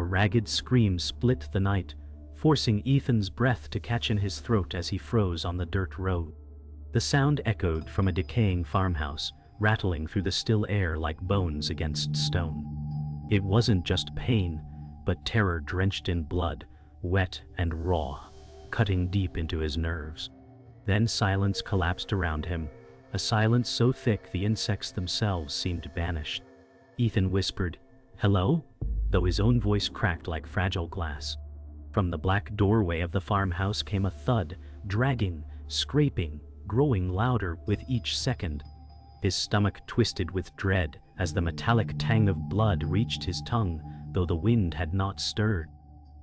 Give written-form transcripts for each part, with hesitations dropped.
ragged scream split the night, forcing Ethan's breath to catch in his throat as he froze on the dirt road. The sound echoed from a decaying farmhouse, rattling through the still air like bones against stone. It wasn't just pain, but terror drenched in blood, wet and raw, cutting deep into his nerves. Then silence collapsed around him, a silence so thick the insects themselves seemed banished. Ethan whispered, "Hello?" though his own voice cracked like fragile glass. From the black doorway of the farmhouse came a thud, dragging, scraping, growing louder with each second. His stomach twisted with dread as the metallic tang of blood reached his tongue, though the wind had not stirred.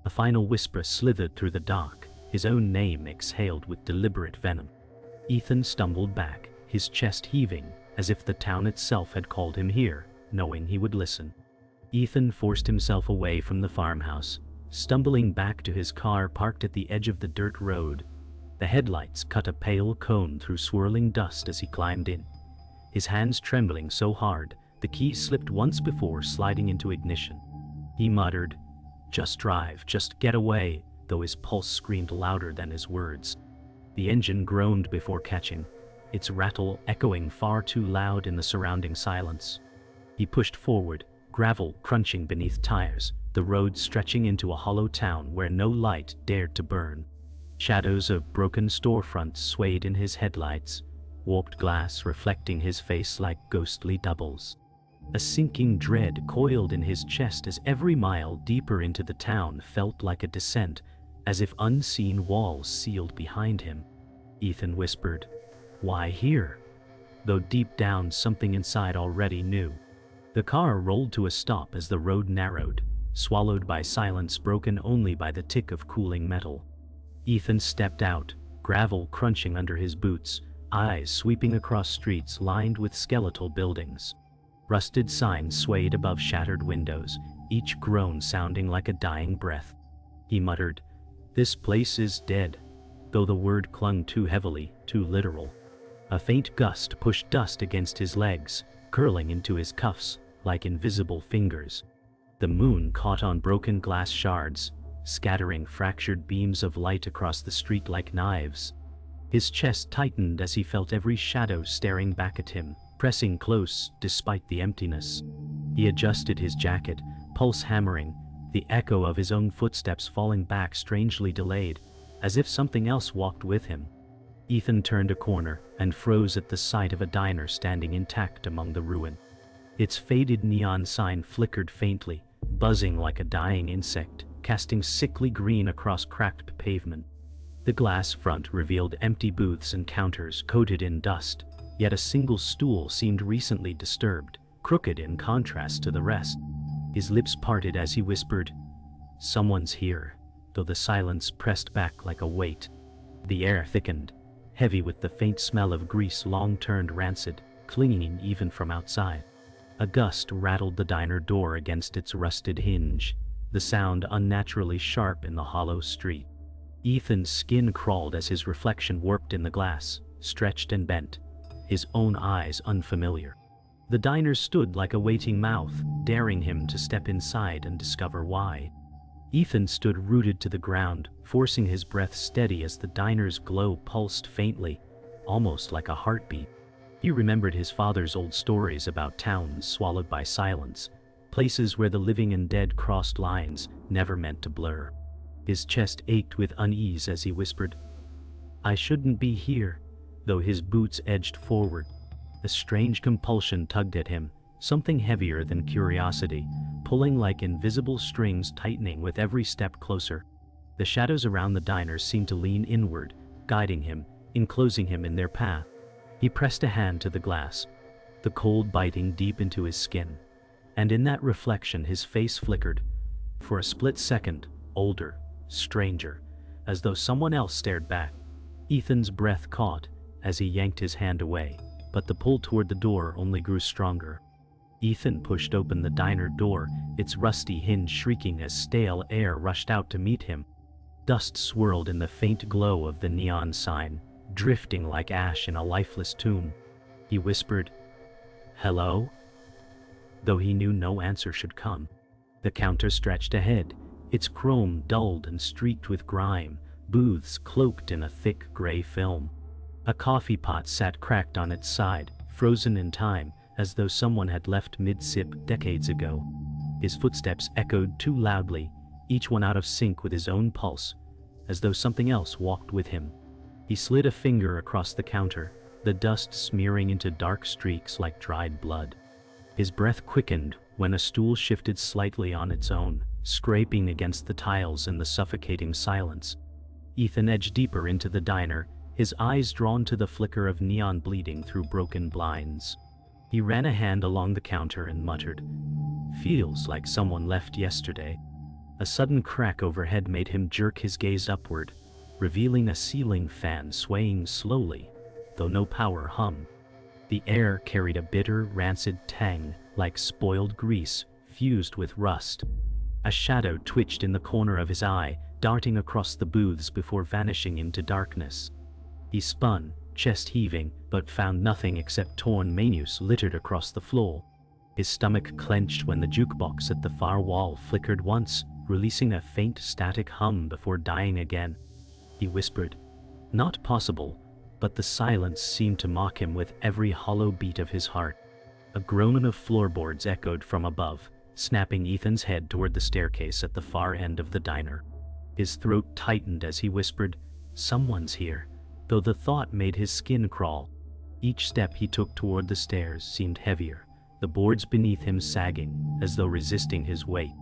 A final whisper slithered through the dark, his own name exhaled with deliberate venom. Ethan stumbled back, his chest heaving, as if the town itself had called him here, knowing he would listen. Ethan forced himself away from the farmhouse, stumbling back to his car parked at the edge of the dirt road. The headlights cut a pale cone through swirling dust as he climbed in. His hands trembling so hard, the key slipped once before sliding into ignition. He muttered, "Just drive, just get away," though his pulse screamed louder than his words. The engine groaned before catching, its rattle echoing far too loud in the surrounding silence. He pushed forward, gravel crunching beneath tires, the road stretching into a hollow town where no light dared to burn. Shadows of broken storefronts swayed in his headlights, warped glass reflecting his face like ghostly doubles. A sinking dread coiled in his chest as every mile deeper into the town felt like a descent, as if unseen walls sealed behind him. Ethan whispered, "Why here?" though deep down something inside already knew. The car rolled to a stop as the road narrowed, swallowed by silence broken only by the tick of cooling metal. Ethan stepped out, gravel crunching under his boots, eyes sweeping across streets lined with skeletal buildings. Rusted signs swayed above shattered windows, each groan sounding like a dying breath. He muttered, "This place is dead," though the word clung too heavily, too literal. A faint gust pushed dust against his legs, curling into his cuffs like invisible fingers. The moon caught on broken glass shards, scattering fractured beams of light across the street like knives. His chest tightened as he felt every shadow staring back at him, pressing close despite the emptiness. He adjusted his jacket, pulse hammering, the echo of his own footsteps falling back strangely delayed, as if something else walked with him. Ethan turned a corner and froze at the sight of a diner standing intact among the ruin. Its faded neon sign flickered faintly, buzzing like a dying insect, casting sickly green across cracked pavement. The glass front revealed empty booths and counters coated in dust, yet a single stool seemed recently disturbed, crooked in contrast to the rest. His lips parted as he whispered, "Someone's here," though the silence pressed back like a weight. The air thickened, heavy with the faint smell of grease long turned rancid, clinging even from outside. A gust rattled the diner door against its rusted hinge, the sound unnaturally sharp in the hollow street. Ethan's skin crawled as his reflection warped in the glass, stretched and bent, his own eyes unfamiliar. The diner stood like a waiting mouth, daring him to step inside and discover why. Ethan stood rooted to the ground, forcing his breath steady as the diner's glow pulsed faintly, almost like a heartbeat. He remembered his father's old stories about towns swallowed by silence, places where the living and dead crossed lines never meant to blur. His chest ached with unease as he whispered, "I shouldn't be here," though his boots edged forward. A strange compulsion tugged at him, something heavier than curiosity, pulling like invisible strings tightening with every step closer. The shadows around the diner seemed to lean inward, guiding him, enclosing him in their path. He pressed a hand to the glass, the cold biting deep into his skin. And in that reflection his face flickered. For a split second, older, stranger, as though someone else stared back. Ethan's breath caught as he yanked his hand away, but the pull toward the door only grew stronger. Ethan pushed open the diner door, its rusty hinge shrieking as stale air rushed out to meet him. Dust swirled in the faint glow of the neon sign, drifting like ash in a lifeless tomb. He whispered, "Hello?" though he knew no answer should come. The counter stretched ahead, its chrome dulled and streaked with grime, booths cloaked in a thick gray film. A coffee pot sat cracked on its side, frozen in time, as though someone had left mid-sip decades ago. His footsteps echoed too loudly, each one out of sync with his own pulse, as though something else walked with him. He slid a finger across the counter, the dust smearing into dark streaks like dried blood. His breath quickened when a stool shifted slightly on its own, scraping against the tiles in the suffocating silence. Ethan edged deeper into the diner, his eyes drawn to the flicker of neon bleeding through broken blinds. He ran a hand along the counter and muttered, "Feels like someone left yesterday." A sudden crack overhead made him jerk his gaze upward, revealing a ceiling fan swaying slowly, though no power hummed. The air carried a bitter, rancid tang, like spoiled grease, fused with rust. A shadow twitched in the corner of his eye, darting across the booths before vanishing into darkness. He spun, chest heaving, but found nothing except torn menus littered across the floor. His stomach clenched when the jukebox at the far wall flickered once, releasing a faint static hum before dying again. He whispered, "Not possible," but the silence seemed to mock him with every hollow beat of his heart. A groan of floorboards echoed from above, snapping Ethan's head toward the staircase at the far end of the diner. His throat tightened as he whispered, "Someone's here," though the thought made his skin crawl. Each step he took toward the stairs seemed heavier, the boards beneath him sagging, as though resisting his weight.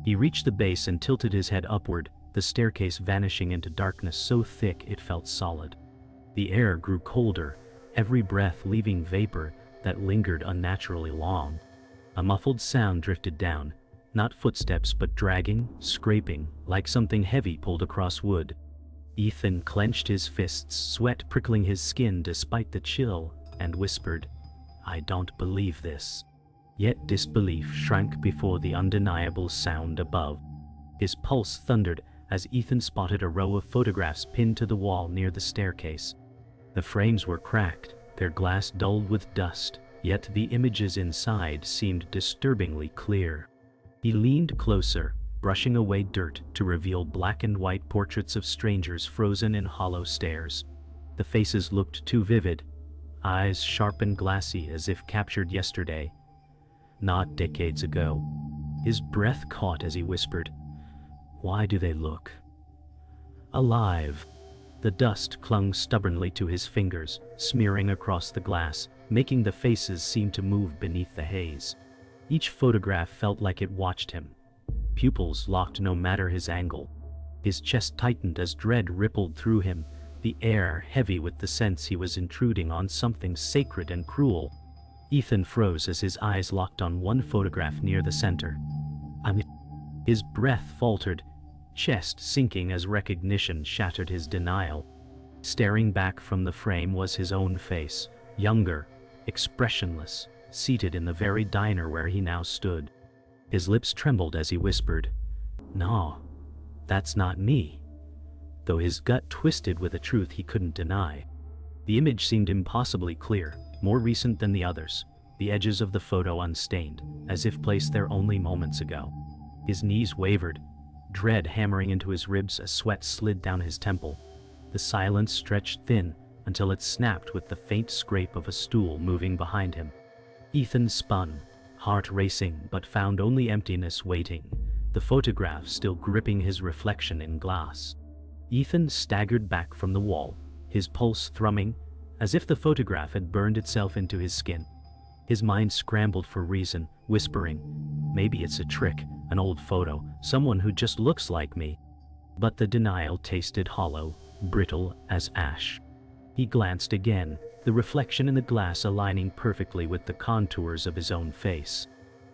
He reached the base and tilted his head upward, the staircase vanishing into darkness so thick it felt solid. The air grew colder, every breath leaving vapor that lingered unnaturally long. A muffled sound drifted down, not footsteps but dragging, scraping, like something heavy pulled across wood. Ethan clenched his fists, sweat prickling his skin despite the chill, and whispered, "I don't believe this." Yet disbelief shrank before the undeniable sound above. His pulse thundered as Ethan spotted a row of photographs pinned to the wall near the staircase. The frames were cracked, their glass dulled with dust, yet the images inside seemed disturbingly clear. He leaned closer, brushing away dirt to reveal black and white portraits of strangers frozen in hollow stares. The faces looked too vivid, eyes sharp and glassy as if captured yesterday, not decades ago. His breath caught as he whispered, "Why do they look alive?" The dust clung stubbornly to his fingers, smearing across the glass, making the faces seem to move beneath the haze. Each photograph felt like it watched him, pupils locked no matter his angle. His chest tightened as dread rippled through him, the air heavy with the sense he was intruding on something sacred and cruel. Ethan froze as his eyes locked on one photograph near the center. His breath faltered, chest sinking as recognition shattered his denial. Staring back from the frame was his own face, younger, expressionless, seated in the very diner where he now stood. His lips trembled as he whispered, "No, that's not me," though his gut twisted with a truth he couldn't deny. The image seemed impossibly clear, more recent than the others, the edges of the photo unstained, as if placed there only moments ago. His knees wavered, dread hammering into his ribs as sweat slid down his temple. The silence stretched thin until it snapped with the faint scrape of a stool moving behind him. Ethan spun, heart racing, but found only emptiness waiting, the photograph still gripping his reflection in glass. Ethan staggered back from the wall, his pulse thrumming, as if the photograph had burned itself into his skin. His mind scrambled for reason, whispering, "Maybe it's a trick, an old photo, someone who just looks like me." But the denial tasted hollow, brittle as ash. He glanced again, the reflection in the glass aligning perfectly with the contours of his own face.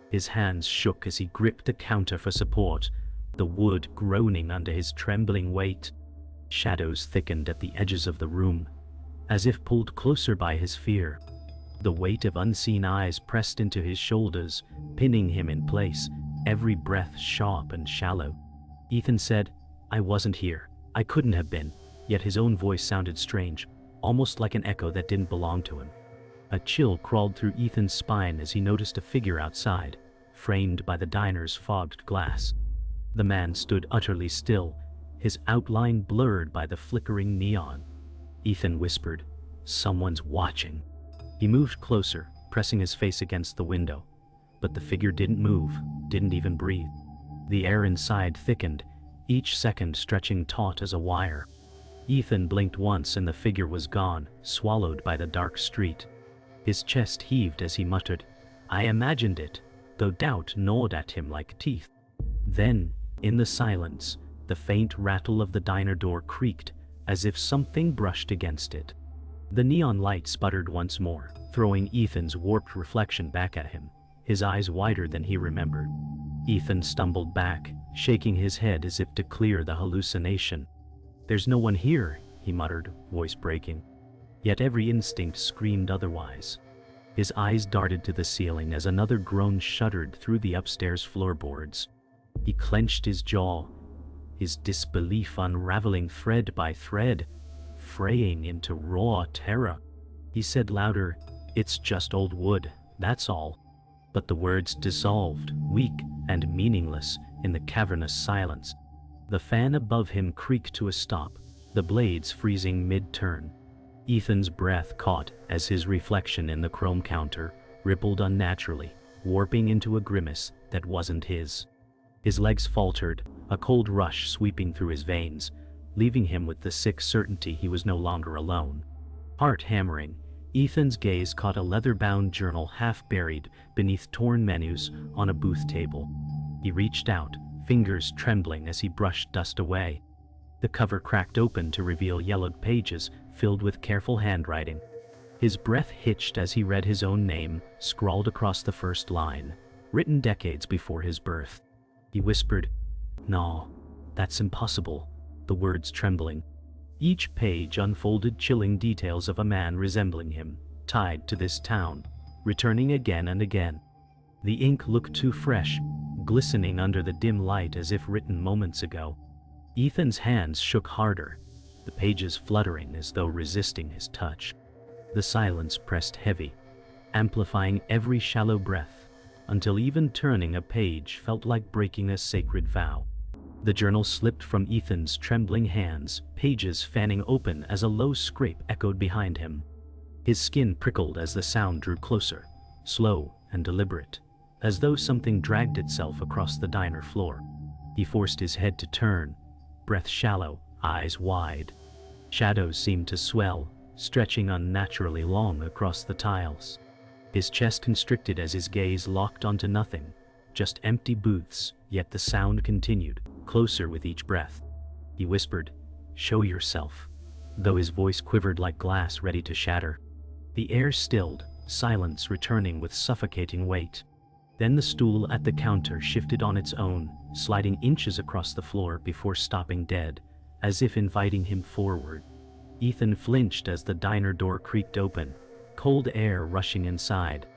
His hands shook as he gripped the counter for support, the wood groaning under his trembling weight. Shadows thickened at the edges of the room, as if pulled closer by his fear. The weight of unseen eyes pressed into his shoulders, pinning him in place, every breath sharp and shallow. Ethan said, "I wasn't here. I couldn't have been," yet his own voice sounded strange, almost like an echo that didn't belong to him. A chill crawled through Ethan's spine as he noticed a figure outside, framed by the diner's fogged glass. The man stood utterly still, his outline blurred by the flickering neon. Ethan whispered, "Someone's watching." He moved closer, pressing his face against the window. But the figure didn't move, didn't even breathe. The air inside thickened, each second stretching taut as a wire. Ethan blinked once and the figure was gone, swallowed by the dark street. His chest heaved as he muttered, "I imagined it," though doubt gnawed at him like teeth. Then, in the silence, the faint rattle of the diner door creaked, as if something brushed against it. The neon light sputtered once more, throwing Ethan's warped reflection back at him, his eyes wider than he remembered. Ethan stumbled back, shaking his head as if to clear the hallucination. "There's no one here," he muttered, voice breaking. Yet every instinct screamed otherwise. His eyes darted to the ceiling as another groan shuddered through the upstairs floorboards. He clenched his jaw, his disbelief unraveling thread by thread, fraying into raw terror. He said louder, "It's just old wood, that's all." But the words dissolved, weak and meaningless, in the cavernous silence. The fan above him creaked to a stop, the blades freezing mid-turn. Ethan's breath caught as his reflection in the chrome counter rippled unnaturally, warping into a grimace that wasn't his. His legs faltered, a cold rush sweeping through his veins, leaving him with the sick certainty he was no longer alone. Heart hammering, Ethan's gaze caught a leather-bound journal half buried beneath torn menus on a booth table. He reached out, fingers trembling as he brushed dust away. The cover cracked open to reveal yellowed pages filled with careful handwriting. His breath hitched as he read his own name, scrawled across the first line, written decades before his birth. He whispered, "No, that's impossible," the words trembling. Each page unfolded chilling details of a man resembling him, tied to this town, returning again and again. The ink looked too fresh, glistening under the dim light as if written moments ago. Ethan's hands shook harder, the pages fluttering as though resisting his touch. The silence pressed heavy, amplifying every shallow breath, until even turning a page felt like breaking a sacred vow. The journal slipped from Ethan's trembling hands, pages fanning open as a low scrape echoed behind him. His skin prickled as the sound drew closer, slow and deliberate, as though something dragged itself across the diner floor. He forced his head to turn, breath shallow, eyes wide. Shadows seemed to swell, stretching unnaturally long across the tiles. His chest constricted as his gaze locked onto nothing, just empty booths, yet the sound continued, closer with each breath. He whispered, "Show yourself," though his voice quivered like glass ready to shatter. The air stilled, silence returning with suffocating weight. Then the stool at the counter shifted on its own, sliding inches across the floor before stopping dead, as if inviting him forward. Ethan flinched as the diner door creaked open, cold air rushing inside.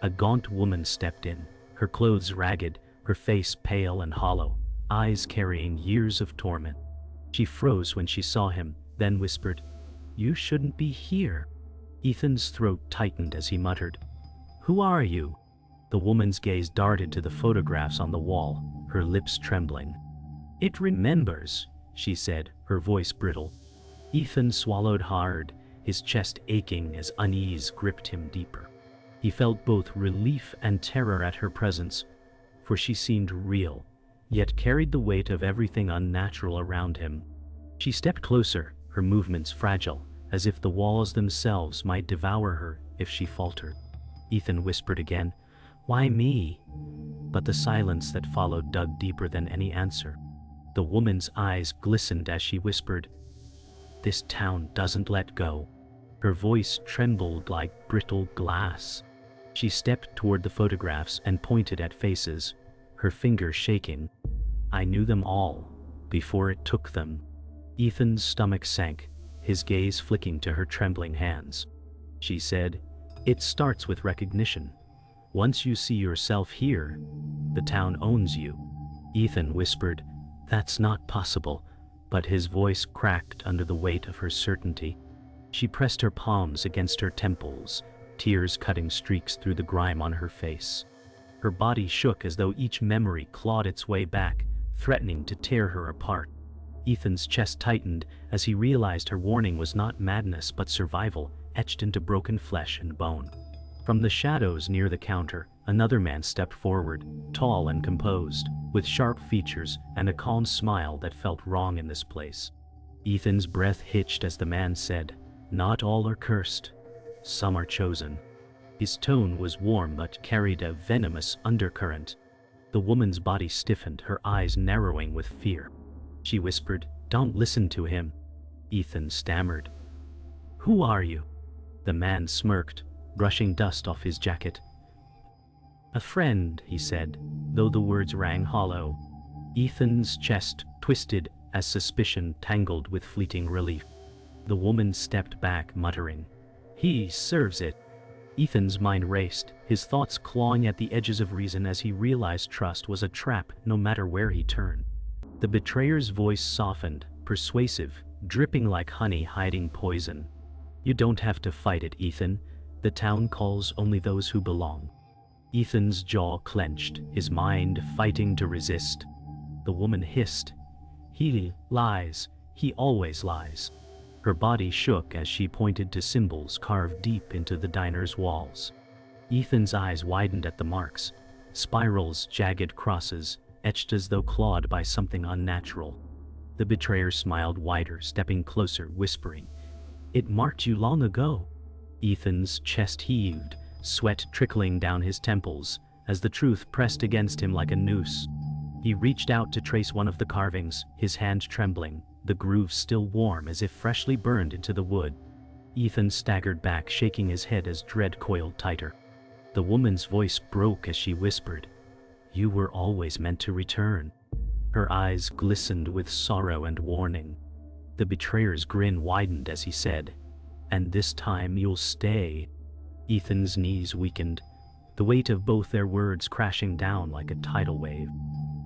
A gaunt woman stepped in, her clothes ragged, her face pale and hollow, eyes carrying years of torment. She froze when she saw him, then whispered, "You shouldn't be here." Ethan's throat tightened as he muttered, "Who are you?" The woman's gaze darted to the photographs on the wall, her lips trembling. "It remembers," she said, her voice brittle. Ethan swallowed hard, his chest aching as unease gripped him deeper. He felt both relief and terror at her presence, for she seemed real, yet carried the weight of everything unnatural around him. She stepped closer, her movements fragile, as if the walls themselves might devour her if she faltered. Ethan whispered again, "Why me?" But the silence that followed dug deeper than any answer. The woman's eyes glistened as she whispered, "This town doesn't let go." Her voice trembled like brittle glass. She stepped toward the photographs and pointed at faces, her fingers shaking. "I knew them all, before it took them." Ethan's stomach sank, his gaze flicking to her trembling hands. She said, "It starts with recognition. Once you see yourself here, the town owns you." Ethan whispered, "That's not possible," but his voice cracked under the weight of her certainty. She pressed her palms against her temples, tears cutting streaks through the grime on her face. Her body shook as though each memory clawed its way back, threatening to tear her apart. Ethan's chest tightened as he realized her warning was not madness but survival, etched into broken flesh and bone. From the shadows near the counter, another man stepped forward, tall and composed, with sharp features and a calm smile that felt wrong in this place. Ethan's breath hitched as the man said, "Not all are cursed. Some are chosen." His tone was warm but carried a venomous undercurrent. The woman's body stiffened, her eyes narrowing with fear. She whispered, "Don't listen to him." Ethan stammered, "Who are you?" The man smirked, brushing dust off his jacket. "A friend," he said, though the words rang hollow. Ethan's chest twisted as suspicion tangled with fleeting relief. The woman stepped back, muttering, "He serves it." Ethan's mind raced, his thoughts clawing at the edges of reason as he realized trust was a trap no matter where he turned. The betrayer's voice softened, persuasive, dripping like honey hiding poison. "You don't have to fight it, Ethan. The town calls only those who belong." Ethan's jaw clenched, his mind fighting to resist. The woman hissed, "He lies. He always lies." Her body shook as she pointed to symbols carved deep into the diner's walls. Ethan's eyes widened at the marks, spirals, jagged crosses, etched as though clawed by something unnatural. The betrayer smiled wider, stepping closer, whispering, "It marked you long ago." Ethan's chest heaved, sweat trickling down his temples, as the truth pressed against him like a noose. He reached out to trace one of the carvings, his hand trembling, the groove still warm as if freshly burned into the wood. Ethan staggered back, shaking his head as dread coiled tighter. The woman's voice broke as she whispered, "You were always meant to return." Her eyes glistened with sorrow and warning. The betrayer's grin widened as he said, "And this time you'll stay." Ethan's knees weakened, the weight of both their words crashing down like a tidal wave.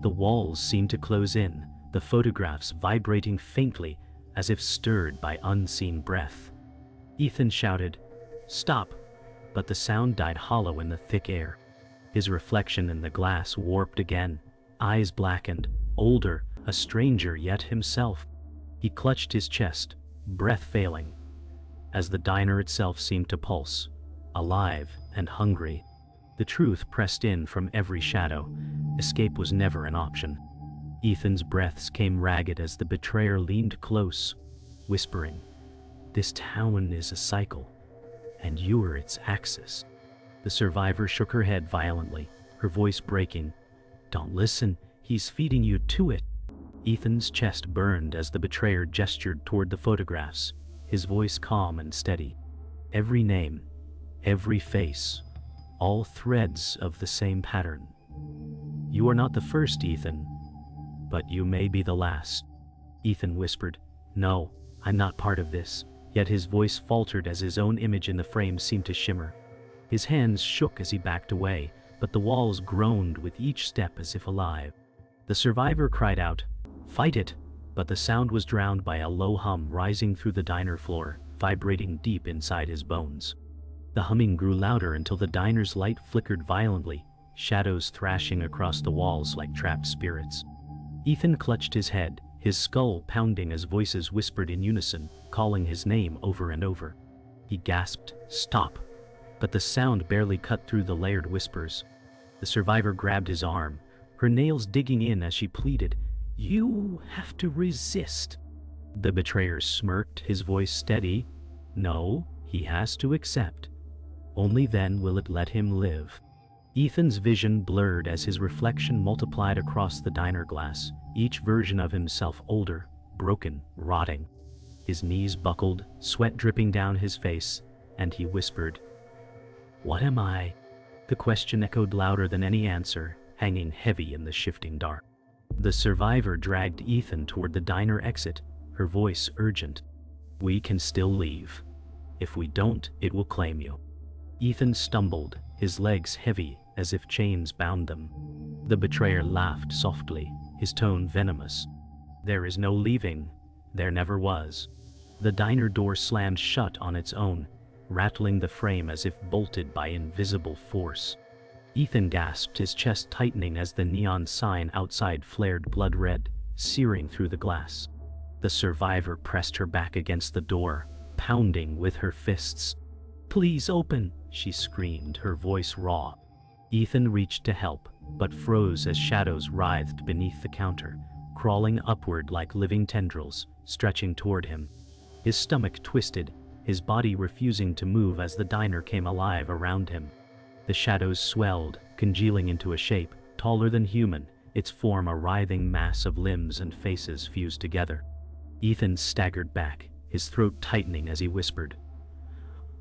The walls seemed to close in, the photographs vibrating faintly as if stirred by unseen breath. Ethan shouted, "Stop!" but the sound died hollow in the thick air. His reflection in the glass warped again, eyes blackened, older, a stranger yet himself. He clutched his chest, breath failing, as the diner itself seemed to pulse, alive and hungry. The truth pressed in from every shadow. Escape was never an option. Ethan's breaths came ragged as the betrayer leaned close, whispering, "This town is a cycle, and you are its axis." The survivor shook her head violently, her voice breaking. "Don't listen, he's feeding you to it." Ethan's chest burned as the betrayer gestured toward the photographs, his voice calm and steady. Every name, every face, all threads of the same pattern. "You are not the first, Ethan, but you may be the last." Ethan whispered, "No, I'm not part of this," yet his voice faltered as his own image in the frame seemed to shimmer. His hands shook as he backed away, but the walls groaned with each step as if alive. The survivor cried out, "Fight it!" but the sound was drowned by a low hum rising through the diner floor, vibrating deep inside his bones. The humming grew louder until the diner's light flickered violently, shadows thrashing across the walls like trapped spirits. Ethan clutched his head, his skull pounding as voices whispered in unison, calling his name over and over. He gasped, "Stop!" but the sound barely cut through the layered whispers. The survivor grabbed his arm, her nails digging in as she pleaded, "You have to resist." The betrayer smirked, his voice steady. "No, he has to accept. Only then will it let him live." Ethan's vision blurred as his reflection multiplied across the diner glass, each version of himself older, broken, rotting. His knees buckled, sweat dripping down his face, and he whispered, "What am I?" The question echoed louder than any answer, hanging heavy in the shifting dark. The survivor dragged Ethan toward the diner exit, her voice urgent. "We can still leave. If we don't, it will claim you." Ethan stumbled, his legs heavy as if chains bound them. The betrayer laughed softly, his tone venomous. "There is no leaving. There never was." The diner door slammed shut on its own, rattling the frame as if bolted by invisible force. Ethan gasped, his chest tightening as the neon sign outside flared blood red, searing through the glass. The survivor pressed her back against the door, pounding with her fists. "Please open," she screamed, her voice raw. Ethan reached to help, but froze as shadows writhed beneath the counter, crawling upward like living tendrils, stretching toward him. His stomach twisted, his body refusing to move as the diner came alive around him. The shadows swelled, congealing into a shape, taller than human, its form a writhing mass of limbs and faces fused together. Ethan staggered back, his throat tightening as he whispered,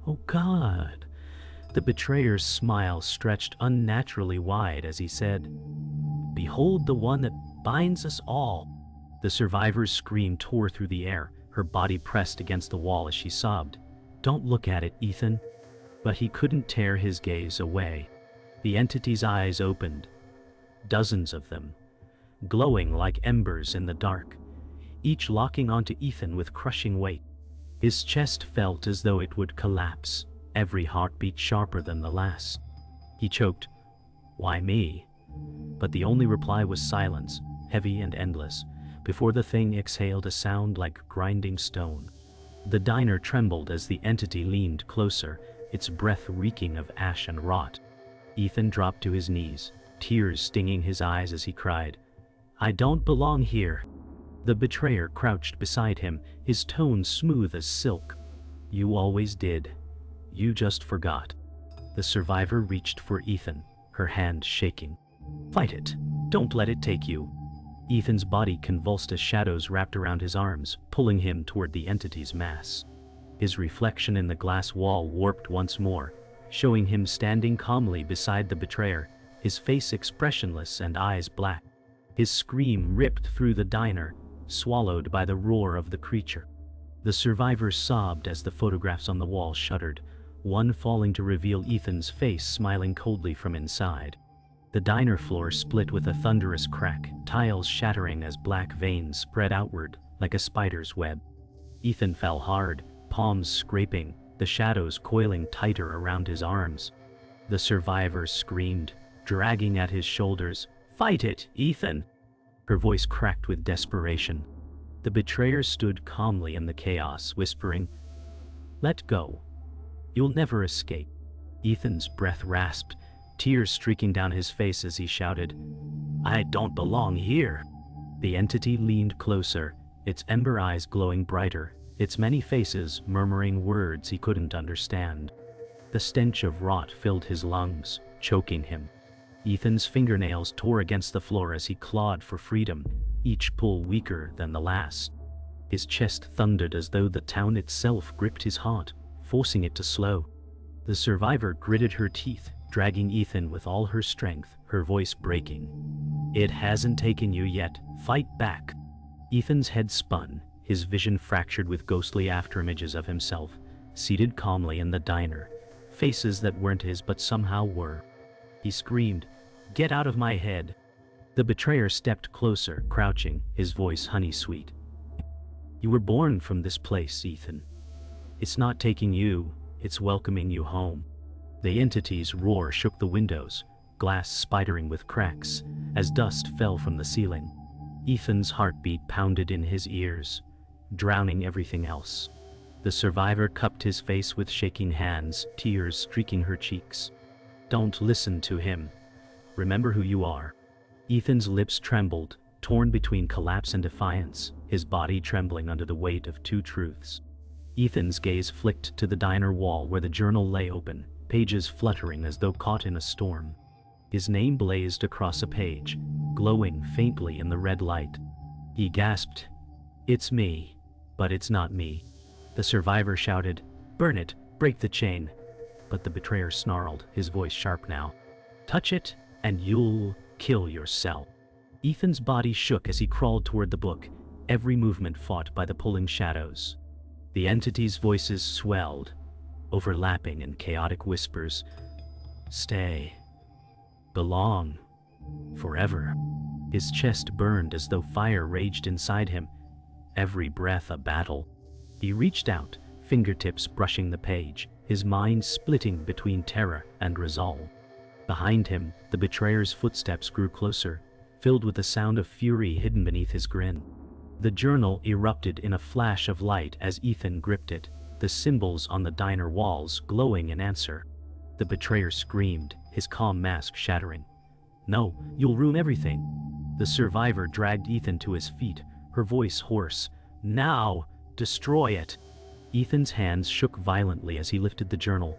"Oh God." The betrayer's smile stretched unnaturally wide as he said, "Behold the one that binds us all." The survivor's scream tore through the air, her body pressed against the wall as she sobbed. "Don't look at it, Ethan." But he couldn't tear his gaze away. The entity's eyes opened, dozens of them, glowing like embers in the dark, each locking onto Ethan with crushing weight. His chest felt as though it would collapse, every heartbeat sharper than the last. He choked, "Why me?" But the only reply was silence, heavy and endless, before the thing exhaled a sound like grinding stone. The diner trembled as the entity leaned closer, its breath reeking of ash and rot. Ethan dropped to his knees, tears stinging his eyes as he cried, "I don't belong here." The betrayer crouched beside him, his tone smooth as silk. "You always did. You just forgot." The survivor reached for Ethan, her hand shaking. "Fight it. Don't let it take you." Ethan's body convulsed as shadows wrapped around his arms, pulling him toward the entity's mass. His reflection in the glass wall warped once more, showing him standing calmly beside the betrayer, his face expressionless and eyes black. His scream ripped through the diner, swallowed by the roar of the creature. The survivor sobbed as the photographs on the wall shuddered, one falling to reveal Ethan's face smiling coldly from inside. The diner floor split with a thunderous crack, tiles shattering as black veins spread outward like a spider's web. Ethan fell hard, palms scraping, the shadows coiling tighter around his arms. The survivor screamed, dragging at his shoulders, "Fight it, Ethan!" Her voice cracked with desperation. The betrayer stood calmly in the chaos, whispering, "Let go. You'll never escape." Ethan's breath rasped, tears streaking down his face as he shouted, "I don't belong here." The entity leaned closer, its ember eyes glowing brighter, its many faces murmuring words he couldn't understand. The stench of rot filled his lungs, choking him. Ethan's fingernails tore against the floor as he clawed for freedom, each pull weaker than the last. His chest thundered as though the town itself gripped his heart, forcing it to slow. The survivor gritted her teeth, dragging Ethan with all her strength, her voice breaking. "It hasn't taken you yet. Fight back." Ethan's head spun, his vision fractured with ghostly afterimages of himself, seated calmly in the diner, faces that weren't his but somehow were. He screamed, "Get out of my head!" The betrayer stepped closer, crouching, his voice honey-sweet. "You were born from this place, Ethan. It's not taking you, it's welcoming you home." The entity's roar shook the windows, glass spidering with cracks, as dust fell from the ceiling. Ethan's heartbeat pounded in his ears, drowning everything else. The survivor cupped his face with shaking hands, tears streaking her cheeks. "Don't listen to him. Remember who you are." Ethan's lips trembled, torn between collapse and defiance, his body trembling under the weight of two truths. Ethan's gaze flicked to the diner wall where the journal lay open, pages fluttering as though caught in a storm. His name blazed across a page, glowing faintly in the red light. He gasped, "It's me, but it's not me." The survivor shouted, "Burn it, break the chain." But the betrayer snarled, his voice sharp now, "Touch it, and you'll kill yourself." Ethan's body shook as he crawled toward the book, every movement fought by the pulling shadows. The entity's voices swelled, overlapping in chaotic whispers. "Stay. Belong. Forever." His chest burned as though fire raged inside him, every breath a battle. He reached out, fingertips brushing the page, his mind splitting between terror and resolve. Behind him, the betrayer's footsteps grew closer, filled with the sound of fury hidden beneath his grin. The journal erupted in a flash of light as Ethan gripped it, the symbols on the diner walls glowing in answer. The betrayer screamed, his calm mask shattering. "No, you'll ruin everything." The survivor dragged Ethan to his feet, her voice hoarse. "Now, destroy it." Ethan's hands shook violently as he lifted the journal,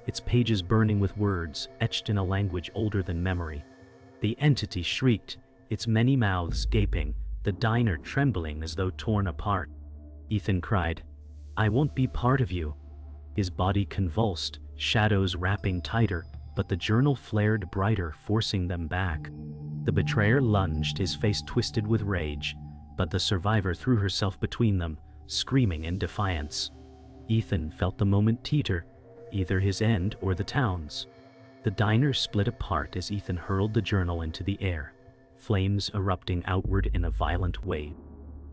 its pages burning with words etched in a language older than memory. The entity shrieked, its many mouths gaping, the diner trembling as though torn apart. Ethan cried, "I won't be part of you." His body convulsed, shadows wrapping tighter, but the journal flared brighter, forcing them back. The betrayer lunged, his face twisted with rage, but the survivor threw herself between them, screaming in defiance. Ethan felt the moment teeter, either his end or the town's. The diner split apart as Ethan hurled the journal into the air, flames erupting outward in a violent wave.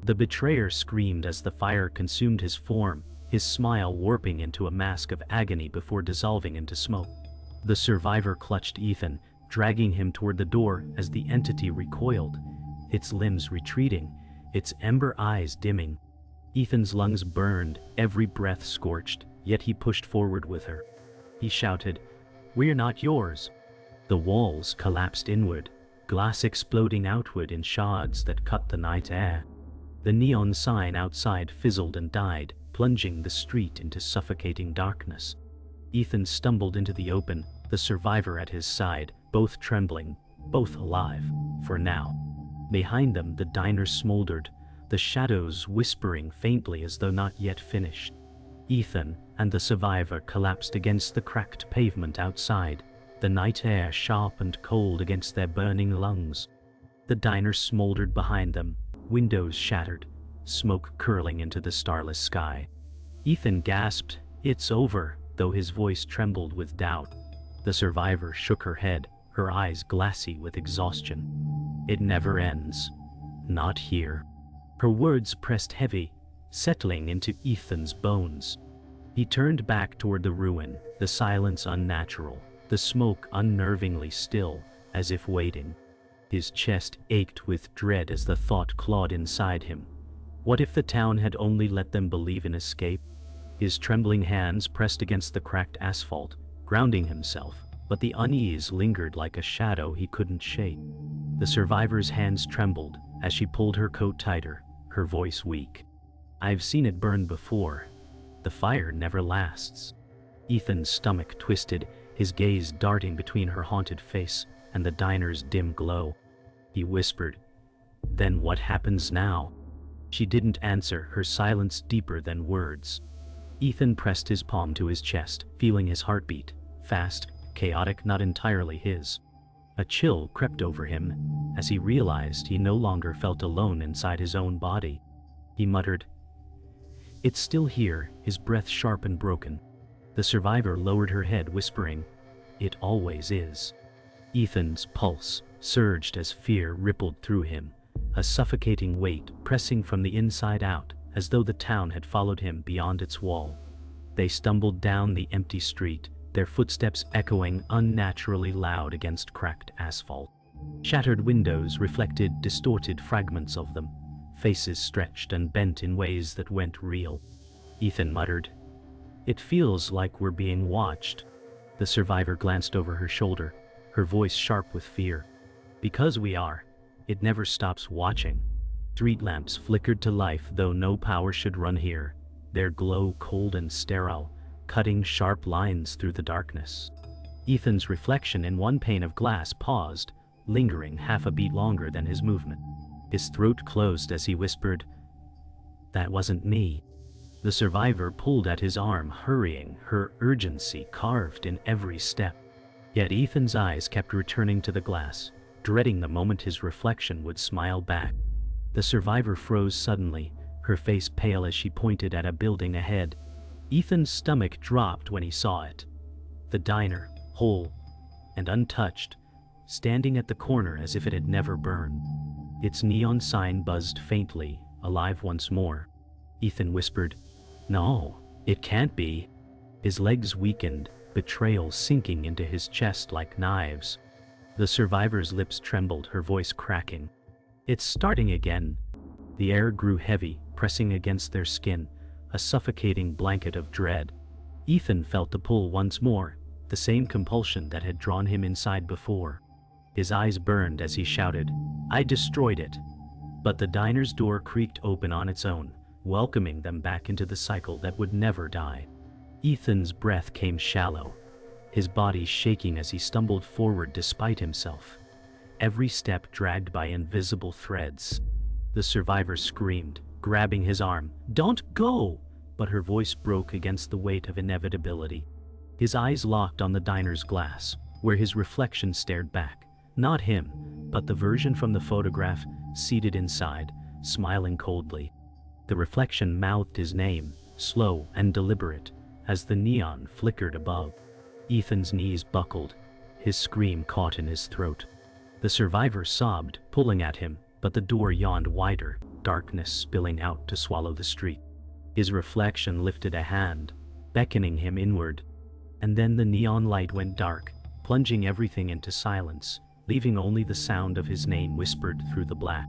The betrayer screamed as the fire consumed his form, his smile warping into a mask of agony before dissolving into smoke. The survivor clutched Ethan, dragging him toward the door as the entity recoiled, its limbs retreating, its ember eyes dimming. Ethan's lungs burned, every breath scorched, yet he pushed forward with her. He shouted, "We're not yours." The walls collapsed inward, glass exploding outward in shards that cut the night air. The neon sign outside fizzled and died, plunging the street into suffocating darkness. Ethan stumbled into the open, the survivor at his side, both trembling, both alive, for now. Behind them, the diner smoldered, the shadows whispering faintly as though not yet finished. Ethan and the survivor collapsed against the cracked pavement outside, the night air sharp and cold against their burning lungs. The diner smoldered behind them, windows shattered, smoke curling into the starless sky. Ethan gasped, "It's over," though his voice trembled with doubt. The survivor shook her head, her eyes glassy with exhaustion. "It never ends. Not here." Her words pressed heavy, settling into Ethan's bones. He turned back toward the ruin, the silence unnatural, the smoke unnervingly still, as if waiting. His chest ached with dread as the thought clawed inside him. What if the town had only let them believe in escape? His trembling hands pressed against the cracked asphalt, grounding himself, but the unease lingered like a shadow he couldn't shake. The survivor's hands trembled as she pulled her coat tighter, her voice weak. "I've seen it burn before. The fire never lasts." Ethan's stomach twisted, his gaze darting between her haunted face and the diner's dim glow. He whispered, "Then what happens now?" She didn't answer, her silence deeper than words. Ethan pressed his palm to his chest, feeling his heartbeat, fast, chaotic, not entirely his. A chill crept over him as he realized he no longer felt alone inside his own body. He muttered, "It's still here," his breath sharp and broken. The survivor lowered her head, whispering, "It always is." Ethan's pulse surged as fear rippled through him, a suffocating weight pressing from the inside out, as though the town had followed him beyond its wall. They stumbled down the empty street, their footsteps echoing unnaturally loud against cracked asphalt. Shattered windows reflected distorted fragments of them, faces stretched and bent in ways that went real. Ethan muttered, "It feels like we're being watched." The survivor glanced over her shoulder, her voice sharp with fear. "Because we are. It never stops watching." Street lamps flickered to life, though no power should run here, their glow cold and sterile, cutting sharp lines through the darkness. Ethan's reflection in one pane of glass paused, lingering half a beat longer than his movement. His throat closed as he whispered, "That wasn't me." The survivor pulled at his arm, hurrying, her urgency carved in every step. Yet Ethan's eyes kept returning to the glass, dreading the moment his reflection would smile back. The survivor froze suddenly, her face pale as she pointed at a building ahead. Ethan's stomach dropped when he saw it. The diner, whole and untouched, standing at the corner as if it had never burned. Its neon sign buzzed faintly, alive once more. Ethan whispered, "No, it can't be." His legs weakened, betrayal sinking into his chest like knives. The survivor's lips trembled, her voice cracking. "It's starting again." The air grew heavy, pressing against their skin, a suffocating blanket of dread. Ethan felt the pull once more, the same compulsion that had drawn him inside before. His eyes burned as he shouted, "I destroyed it!" But the diner's door creaked open on its own, welcoming them back into the cycle that would never die. Ethan's breath came shallow, his body shaking as he stumbled forward despite himself, every step dragged by invisible threads. The survivor screamed, grabbing his arm, "Don't go!" But her voice broke against the weight of inevitability. His eyes locked on the diner's glass, where his reflection stared back. Not him, but the version from the photograph, seated inside, smiling coldly. The reflection mouthed his name, slow and deliberate, as the neon flickered above. Ethan's knees buckled, his scream caught in his throat. The survivor sobbed, pulling at him, but the door yawned wider, darkness spilling out to swallow the street. His reflection lifted a hand, beckoning him inward. And then the neon light went dark, plunging everything into silence, leaving only the sound of his name whispered through the black.